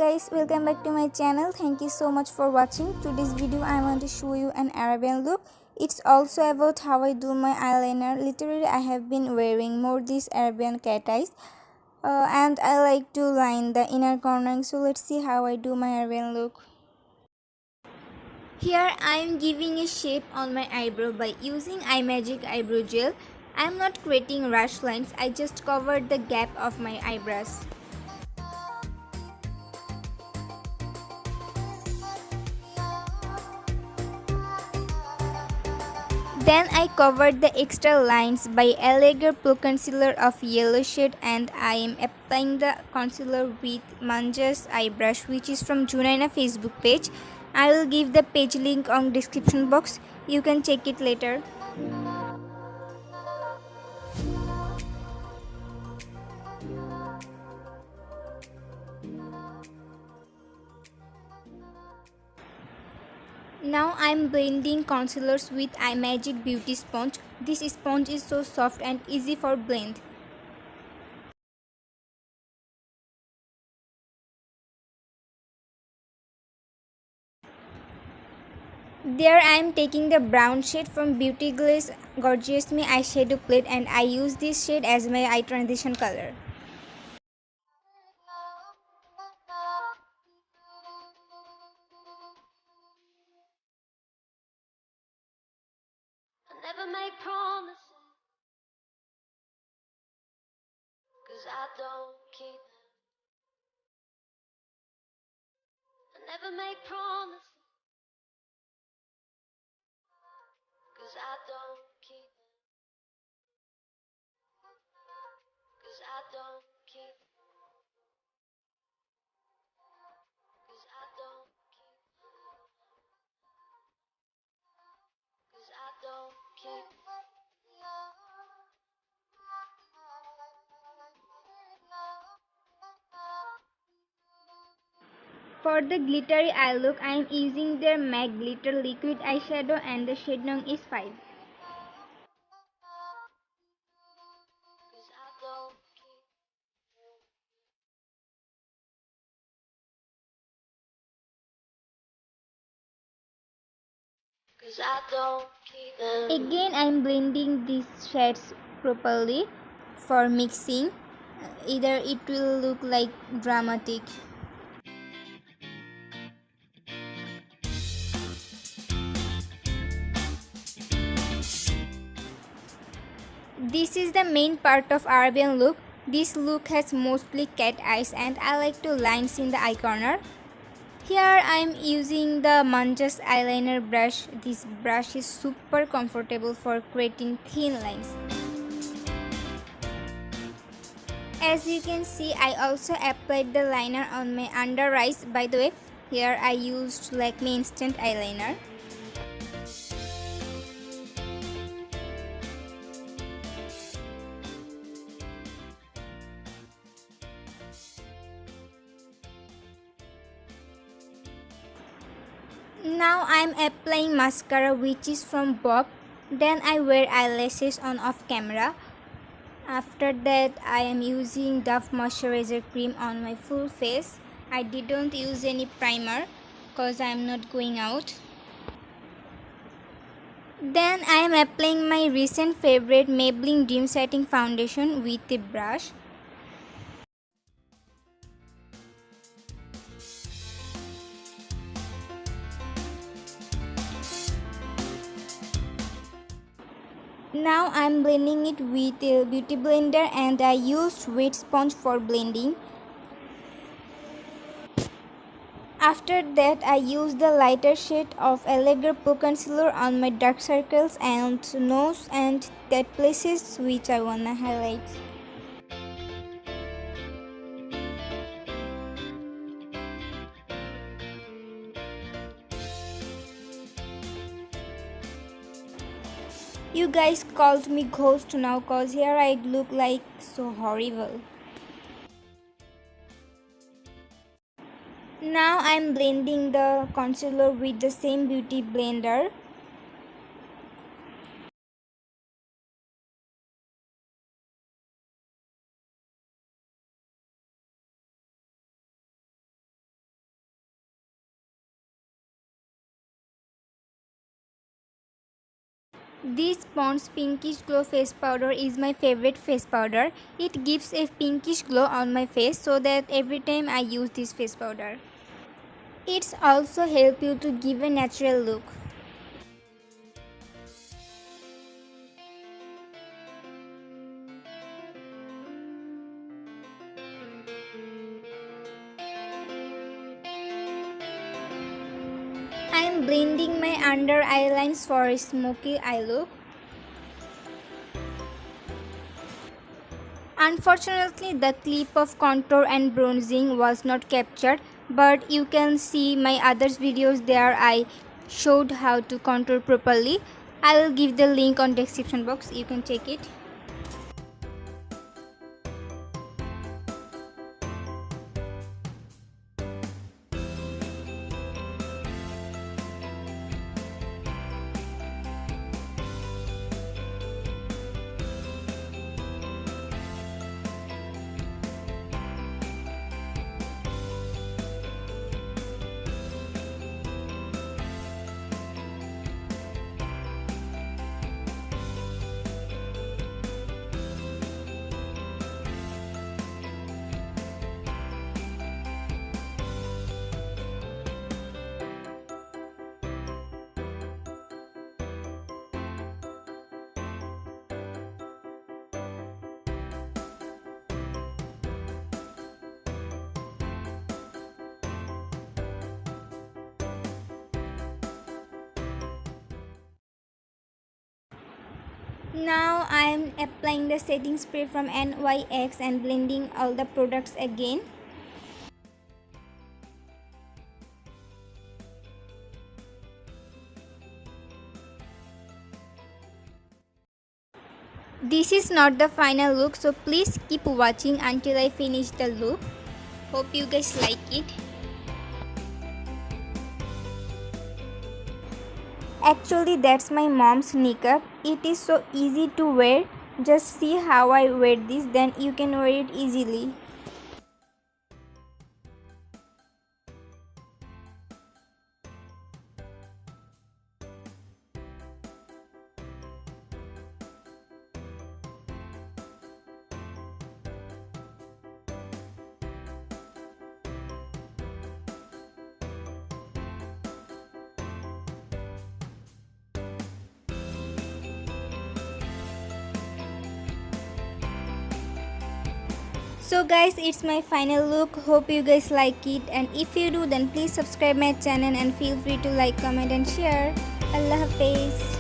guys, welcome back to my channel. Thank you so much for watching. Today's video I want to show you an Arabian look. It's also about how I do my eyeliner. Literally I have been wearing more these Arabian cat eyes and I like to line the inner corner. So let's see how I do my Arabian look. Here I am giving a shape on my eyebrow by using iMagic eyebrow gel. I am not creating rush lines, I just covered the gap of my eyebrows. Then I covered the extra lines by Elegant Pro Concealer of yellow shade, and I am applying the concealer with Manja's eye brush, which is from Junaina Facebook page. I will give the page link on description box. You can check it later. Now I am blending concealers with iMagic Beauty Sponge. This sponge is so soft and easy for blend. There I am taking the brown shade from Beauty Glaze Gorgeous Me eyeshadow palette, and I use this shade as my eye transition color. Never make promises, 'cause I don't keep them. I never make promises, 'cause I don't keep them. 'Cause I don't keep them. 'Cause I don't keep them. 'Cause I don't keep them. For the glittery eye look, I am using their MAC Glitter Liquid Eyeshadow, and the shade name is 5. 'Cause I don't keep them. 'Cause I don't keep them. Again, I am blending these shades properly for mixing. Either it will look like dramatic. This is the main part of Arabian look. This look has mostly cat eyes, and I like to lines in the eye corner. Here I am using the Manja's eyeliner brush. This brush is super comfortable for creating thin lines. As you can see, I also applied the liner on my under eyes. By the way, here I used Lakme Instant Eyeliner. Now I am applying mascara, which is from Bob. Then I wear eyelashes on off camera. After that, I am using Dove moisturizer cream on my full face. I didn't use any primer because I am not going out. Then I am applying my recent favorite Maybelline Dream Setting Foundation with a brush. Now I am blending it with a beauty blender, and I used wet sponge for blending. After that, I used the lighter shade of Elegant Pro Concealer on my dark circles and nose and that places which I wanna highlight. You guys called me ghost now cause here I look like so horrible. Now I am blending the concealer with the same beauty blender. This Pond's Pinkish Glow face powder is my favorite face powder. It gives a pinkish glow on my face so that every time I use this face powder. It's also help you to give a natural look. I am blending my under eye lines for a smoky eye look. Unfortunately, the clip of contour and bronzing was not captured, but you can see my other videos there I showed how to contour properly. I will give the link on description box, you can check it. Now I am applying the setting spray from NYX and blending all the products again. This is not the final look, so please keep watching until I finish the look. Hope you guys like it. Actually, that's my mom's niqab. It is so easy to wear. Just see how I wear this, then you can wear it easily. So guys, it's my final look. Hope you guys like it, and if you do, then please subscribe my channel and feel free to like, comment and share. Allah Hafez.